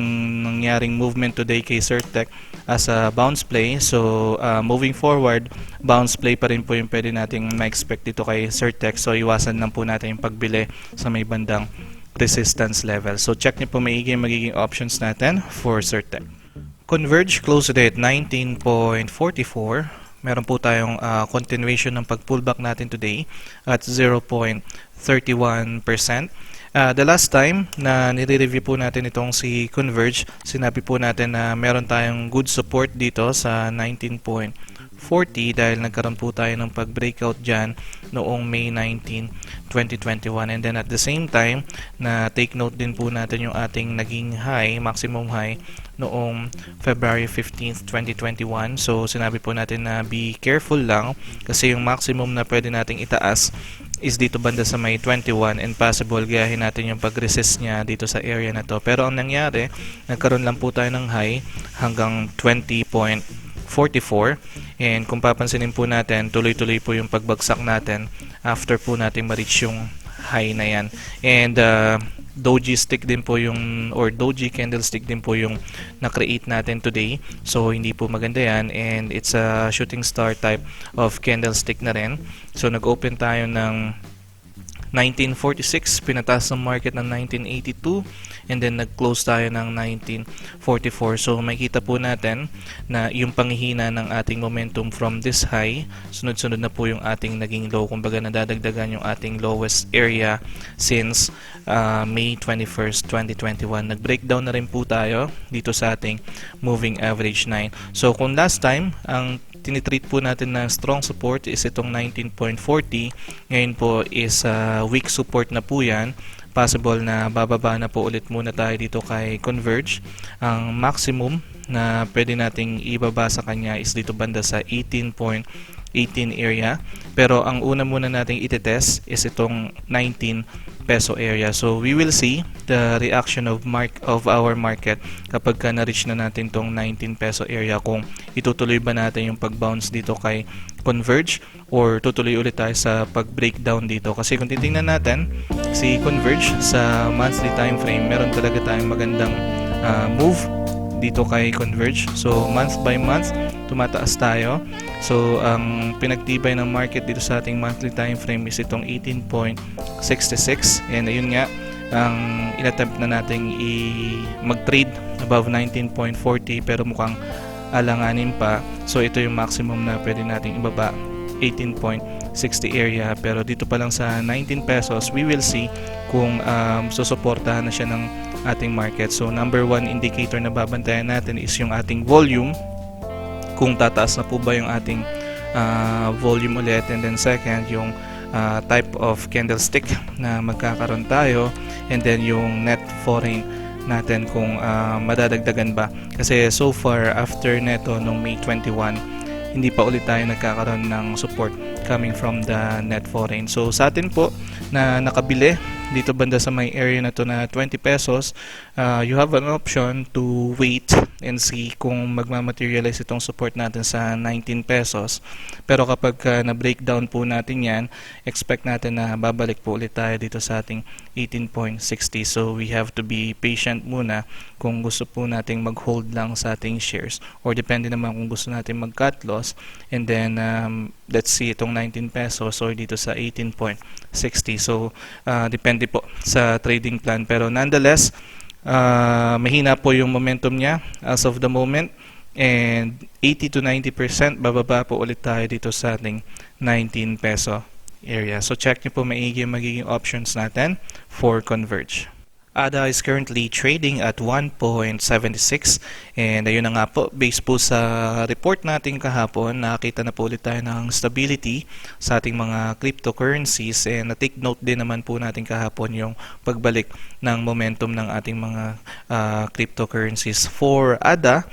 nangyaring movement today kay Certec as a bounce play. So moving forward, bounce play pa rin po yung pwede nating ma-expect dito kay Certec. So iwasan lang po natin yung pagbili sa may bandang resistance level. So check niyo po maigi yung magiging options natin for Certec. Converge closed today at 19.44. Meron po tayong continuation ng pag-pullback natin today at 0.31%. The last time na nire-review po natin itong si Converge, sinabi po natin na meron tayong good support dito sa 19.40 dahil nagkaroon po tayo ng pag-breakout dyan noong May 19, 2021. And then at the same time, na take note din po natin yung ating naging high, maximum high, noong February 15th, 2021. So sinabi po natin na be careful lang kasi yung maximum na pwede nating itaas is dito banda sa may 21 and possible gayahin natin yung pag-resist niya dito sa area na to. Pero ang nangyari, nagkaroon lang po tayo ng high hanggang 20.44 and kung papansinin po natin, tuloy-tuloy po yung pagbagsak natin after po natin ma-reach yung high na yan. And doji stick din po yung or doji candlestick din po yung na-create natin today. So hindi po maganda yan and it's a shooting star type of candlestick na rin. So nag-open tayo ng 1946, pinataas ng market ng 1982 and then nag-close tayo ng 1944. So makikita po natin na yung panghihina ng ating momentum from this high, sunod-sunod na po yung ating naging low. Kumbaga nadadagdagan yung ating lowest area since May 21st, 2021. Nag-breakdown na rin po tayo dito sa ating moving average 9. So kung last time, ang tinitreat po natin na strong support is itong 19.40. Ngayon po is weak support na po yan. Possible na bababa na po ulit muna tayo dito kay Converge. Ang maximum na pwede nating ibaba sa kanya is dito banda sa 18.18 area. Pero ang una muna nating itetest is itong 19 peso area. So we will see the reaction of our market kapag na-reach na natin tong 19 peso area, kung itutuloy ba natin yung pag-bounce dito kay Converge or tutuloy ulit tayo sa pag-breakdown dito. Kasi kung titingnan natin si Converge sa monthly time frame, meron talaga tayong magandang move dito kay Converge. So month by month tumataas tayo. So ang pinagtibay ng market dito sa ating monthly time frame is itong 18.66 and ayun nga ang inattempt na nating mag-trade above 19.40 pero mukhang alanganin pa. So ito yung maximum na pwede nating ibaba, 18.60 area, pero dito pa lang sa 19 pesos we will see kung susuportahan na siya ng ating market. So number one indicator na babantayan natin is yung ating volume, kung tataas na po ba yung ating volume ulit, and then second yung type of candlestick na magkakaroon tayo, and then yung net foreign natin kung madadagdagan ba. Kasi so far after neto nung May 21 hindi pa ulit tayo nagkakaroon ng support coming from the net foreign. So sa atin po na nakabili dito banda sa may area na to na 20 pesos, you have an option to wait and see kung magmamaterialize itong support natin sa 19 pesos. Pero kapag na-breakdown po natin yan, expect natin na babalik po ulit tayo dito sa ating 18.60. So we have to be patient muna kung gusto po nating mag-hold lang sa ating shares, or depende naman kung gusto natin mag-cut loss, and then let's see itong 19 pesos or dito sa 18.60. So depende po sa trading plan, pero nonetheless mahina po yung momentum niya as of the moment, and 80 to 90% bababa po ulit tayo dito sa ating 19 peso area. So check nyo po maigi yung magiging options natin for Converge. ADA is currently trading at 1.76 and ayun na nga po, based po sa report natin kahapon, nakita na po ulit tayo ng stability sa ating mga cryptocurrencies, and na-take note din naman po natin kahapon yung pagbalik ng momentum ng ating mga cryptocurrencies. For ADA,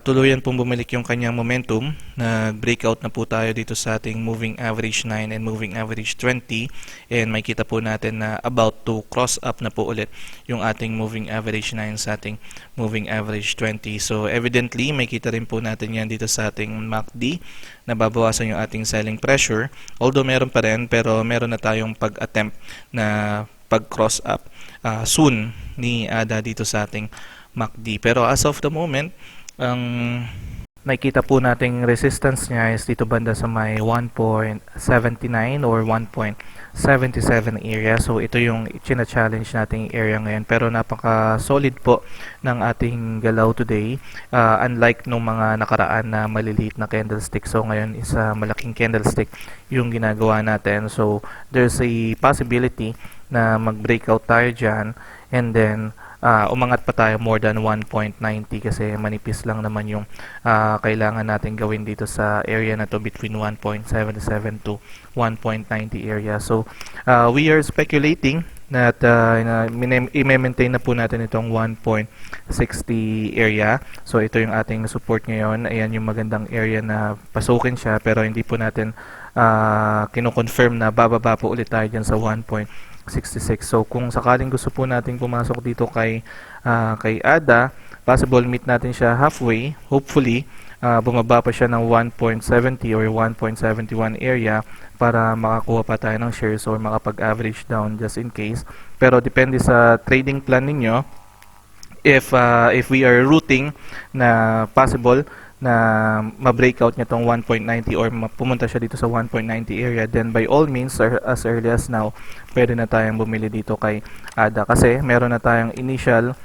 tuluyan pong bumalik yung kanyang momentum. Nag-breakout na po tayo dito sa ating moving average 9 and moving average 20, and makita po natin na about to cross up na po ulit yung ating moving average 9 sa ating moving average 20. So evidently makita rin po natin yan dito sa ating MACD, nababawasan yung ating selling pressure, although meron pa rin, pero meron na tayong pag-attempt na pag-cross up soon ni ADA dito sa ating MACD. Pero as of the moment, ang nakikita po nating resistance niya is dito banda sa may 1.79 or 1.77 area. So ito yung china-challenge nating area ngayon. Pero napaka-solid po ng ating galaw today. Unlike nung mga nakaraan na maliliit na candlestick. So ngayon is malaking candlestick yung ginagawa natin. So there's a possibility na mag-breakout tayo dyan, and then umangat pa tayo more than 1.90 kasi manipis lang naman yung kailangan natin gawin dito sa area na to, between 1.77 to 1.90 area. So we are speculating that i-maintain na po natin itong 1.60 area. So ito yung ating support ngayon. Ayan yung magandang area na pasukin siya, pero hindi po natin kino-confirm na bababa po ulit tayo dyan sa 1.66. So kung sakaling gusto po natin pumasok dito kay ADA, possible meet natin siya halfway. Hopefully bumaba pa siya ng 1.70 or 1.71 area para makakuha pa tayo ng shares or makapag-average down just in case. Pero depende sa trading plan ninyo. If we are rooting na possible na ma-breakout niya tong 1.90 or pumunta siya dito sa 1.90 area, then by all means, as early as now, pwede na tayong bumili dito kay ADA kasi meron na tayong initial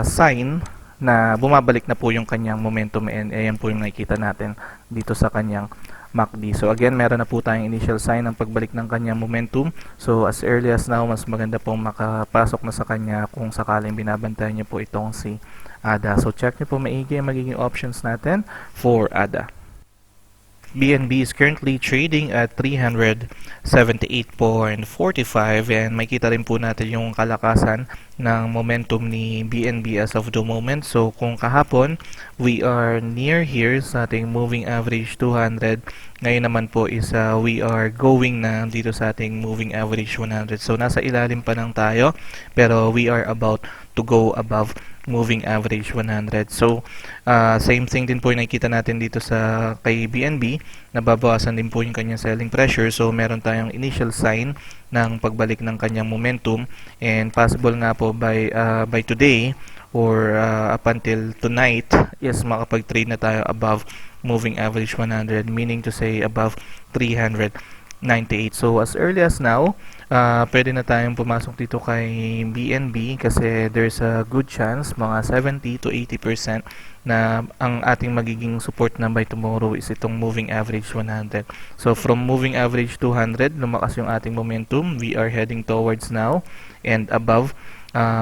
sign na bumabalik na po yung kanyang momentum, and ayan po yung nakikita natin dito sa kanyang MACD. So again, meron na po tayong initial sign ng pagbalik ng kanyang momentum. So as early as now, mas maganda pong makapasok na sa kanya kung sakaling binabantayan niyo po itong si ADA. So check niyo po maigi ang magiging options natin for ADA. BNB is currently trading at 378.45, and makita rin po natin yung kalakasan ng momentum ni BNB as of the moment. So kung kahapon we are near here sa ating moving average 200, ngayon naman po is we are going na dito sa ating moving average 100. So nasa ilalim pa lang tayo, pero we are about to go above moving average 100. So same thing din po yung nakikita natin dito sa kay BNB, nababawasan din po yung kanyang selling pressure. So meron tayong initial sign ng pagbalik ng kanyang momentum, and possible nga po by today or up until tonight is makapag-trade na tayo above moving average 100, meaning to say above 398. So as early as now, pwede na tayong pumasok dito kay BNB kasi there's a good chance, mga 70 to 80% na ang ating magiging support na by tomorrow is itong moving average 100. So from moving average 200, lumakas yung ating momentum. We are heading towards now and above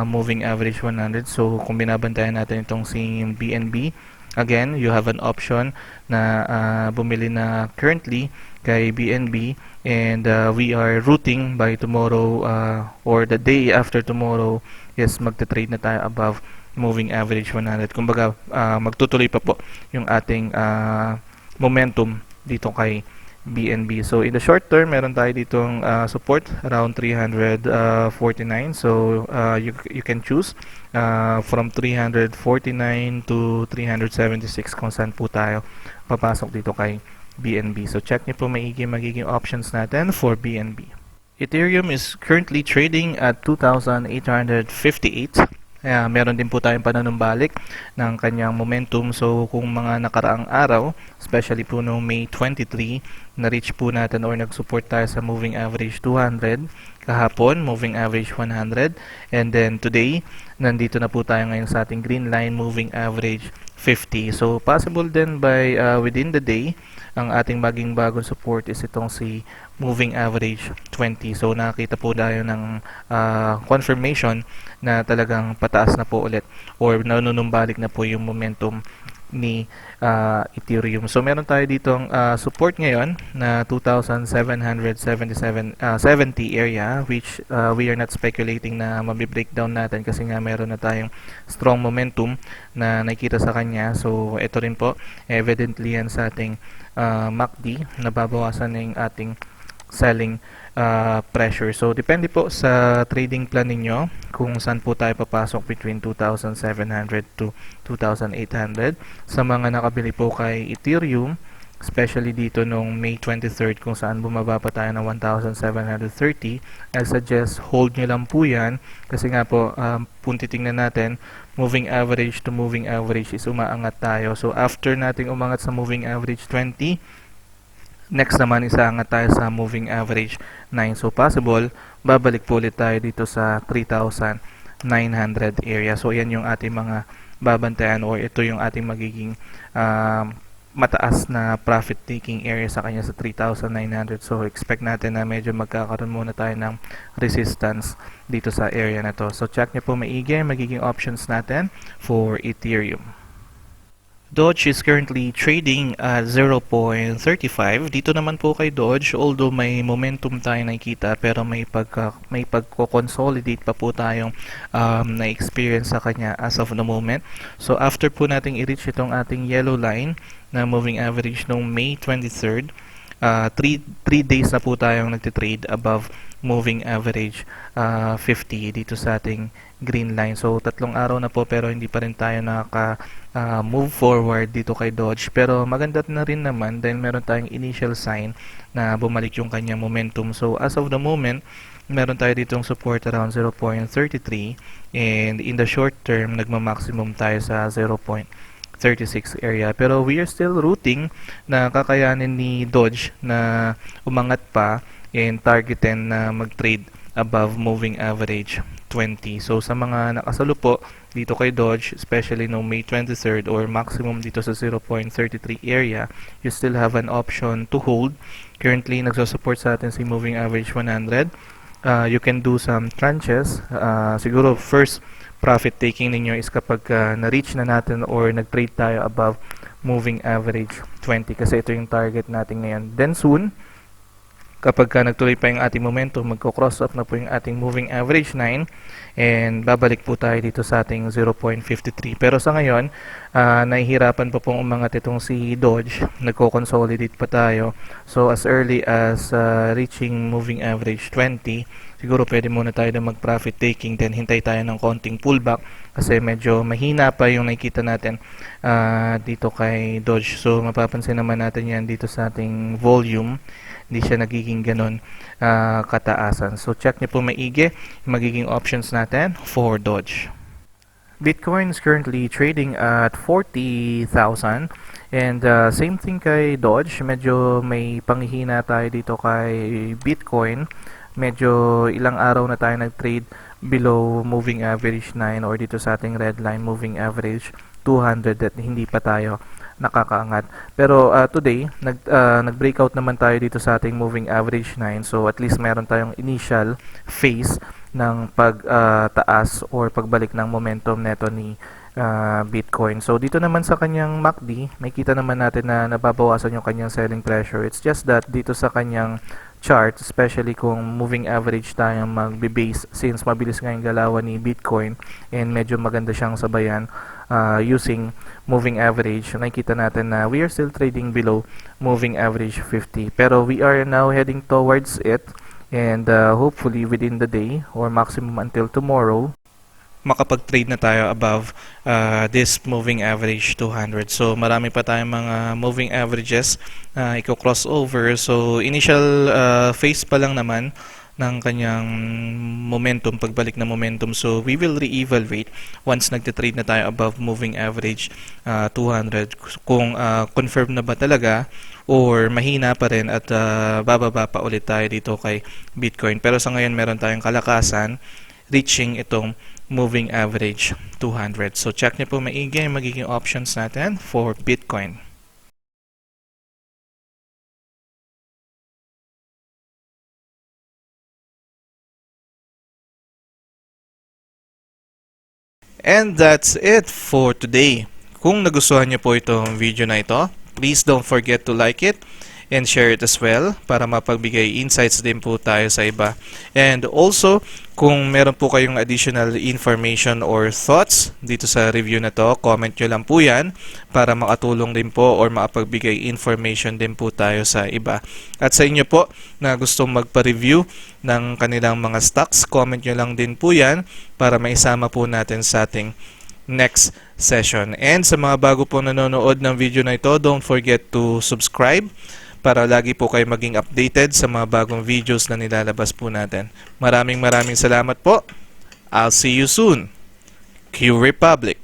moving average 100. So kung binabantayan natin itong si BNB, again, you have an option na bumili na currently kay BNB, and we are rooting by tomorrow or the day after tomorrow is magta-trade na tayo above moving average 100. Kumbaga magtutuloy pa po yung ating momentum dito kay BNB. So in the short term, meron tayo ditong support around 349. So you can choose from 349 to 376 kung saan po tayo papasok dito kay BNB. So check niyo po maigi magiging options natin for BNB. Ethereum is currently trading at 2,858. Meron din po tayong pananumbalik ng kanyang momentum. So kung mga nakaraang araw, especially po noong May 23, na-reach po natin or nag-support tayo sa moving average 200. Kahapon, moving average 100. And then today, nandito na po tayo ngayon sa ating green line, moving average 50. So possible din by within the day, ang ating maging bagong support is itong si moving average 20. So nakita po tayo ng confirmation na talagang pataas na po ulit or nanunumbalik na po yung momentum ni Ethereum. So meron tayo ditong support ngayon na 2,777 area, which we are not speculating na mabi-breakdown natin kasi nga meron na tayong strong momentum na nakikita sa kanya. So ito rin po, evidently yan sa ating MACD, nababawasan na yung ating selling pressure. So, depende po sa trading plan ninyo kung saan po tayo papasok between 2,700 to 2,800. Sa mga nakabili po kay Ethereum, especially dito nung May 23rd kung saan bumaba pa tayo ng 1,730, I suggest hold nyo lang po yan kasi nga po, kung titingnan natin, moving average to moving average is umaangat tayo. So, after nating umangat sa moving average 20, next naman isaangat tayo sa moving average 9. So possible, babalik po ulit tayo dito sa 3,900 area. So yan yung ating mga babantayan or ito yung ating magiging mataas na profit taking area sa kanya sa 3,900. So expect natin na medyo magkakaroon muna tayo ng resistance dito sa area na to. So check nyo po maigi magiging options natin for Ethereum. Doge is currently trading at 0.35. Dito naman po kay Doge, although may momentum tayo nakikita, pero may pagko-consolidate pa po tayong na-experience sa kanya as of the moment. So after po nating i-reach itong ating yellow line na moving average noong May 23rd, 3 days na po tayong nagtitrade above moving average 50 dito sa ating green line. So tatlong araw na po pero hindi pa rin tayo nakaka move forward dito kay Doge, pero maganda na rin naman dahil meron tayong initial sign na bumalik yung kanyang momentum. So as of the moment, meron tayo ditong support around 0.33 and in the short term nagma-maximum tayo sa 0.36 area, pero we are still rooting na kakayanin ni Doge na umangat pa and targetin na mag-trade above moving average 20. So sa mga nakasalo po dito kay Doge, especially no May 23rd or maximum dito sa 0.33 area, you still have an option to hold. Currently nagso-support sa atin si moving average 100. You can do some tranches. Siguro first profit taking ninyo is kapag na-reach na natin or nag-trade tayo above moving average 20 kasi ito yung target natin ngayon. Then soon, kapag nagtuloy pa yung ating momentum, magko-cross up na po yung ating moving average 9 and babalik po tayo dito sa ating 0.53. Pero sa ngayon, nahihirapan pa pong umangat itong si Doge. Nagko-consolidate pa tayo. So as early as reaching moving average 20, siguro pwede muna tayo na mag-profit taking, then hintay tayo ng konting pullback kasi medyo mahina pa yung nakikita natin dito kay Doge. So mapapansin naman natin yan dito sa ating volume, hindi siya nagiging ganun kataasan. So check nyo po maigi yung magiging options natin for Doge. Bitcoin is currently trading at 40,000 and same thing kay Doge, medyo may panghihina tayo dito kay Bitcoin. Medyo ilang araw na tayo nag-trade below moving average 9 or dito sa ating red line moving average 200 at hindi pa tayo nakakaangat. Pero today, nag-breakout naman tayo dito sa ating moving average 9. So at least meron tayong initial phase ng pagtaas or pagbalik ng momentum neto ni Bitcoin. So dito naman sa kanyang MACD, makita naman natin na nababawasan yung kanyang selling pressure. It's just that dito sa kanyang chart, especially kung moving average tayo magbe-base since mabilis nga yung galawan ni Bitcoin and medyo maganda siyang sabayan using moving average, nakikita natin na we are still trading below moving average 50, pero we are now heading towards it and hopefully within the day or maximum until tomorrow makapag-trade na tayo above this moving average 200. So marami pa tayong mga moving averages na i-crossover. So initial phase pa lang naman ng kanyang momentum, pagbalik na momentum. So we will re-evaluate once nagte-trade na tayo above moving average 200 kung confirm na ba talaga or mahina pa rin at bababa pa ulit tayo dito kay Bitcoin. Pero sa ngayon meron tayong kalakasan reaching itong moving average 200. So check niyo po maigi yung magiging options natin for Bitcoin. And that's it for today. kung nagustuhan niyo po itong video na ito, please don't forget to like it and share it as well para mapagbigay insights din po tayo sa iba. And also, kung meron po kayong additional information or thoughts dito sa review na to, comment nyo lang po yan para makatulong din po or makapagbigay information din po tayo sa iba. At sa inyo po na gustong magpa-review ng kanilang mga stocks, comment nyo lang din po yan para maisama po natin sa ating next session. And sa mga bago po nanonood ng video na ito, don't forget to subscribe para lagi po kayo maging updated sa mga bagong videos na nilalabas po natin. Maraming salamat po. I'll see you soon. Q Republic.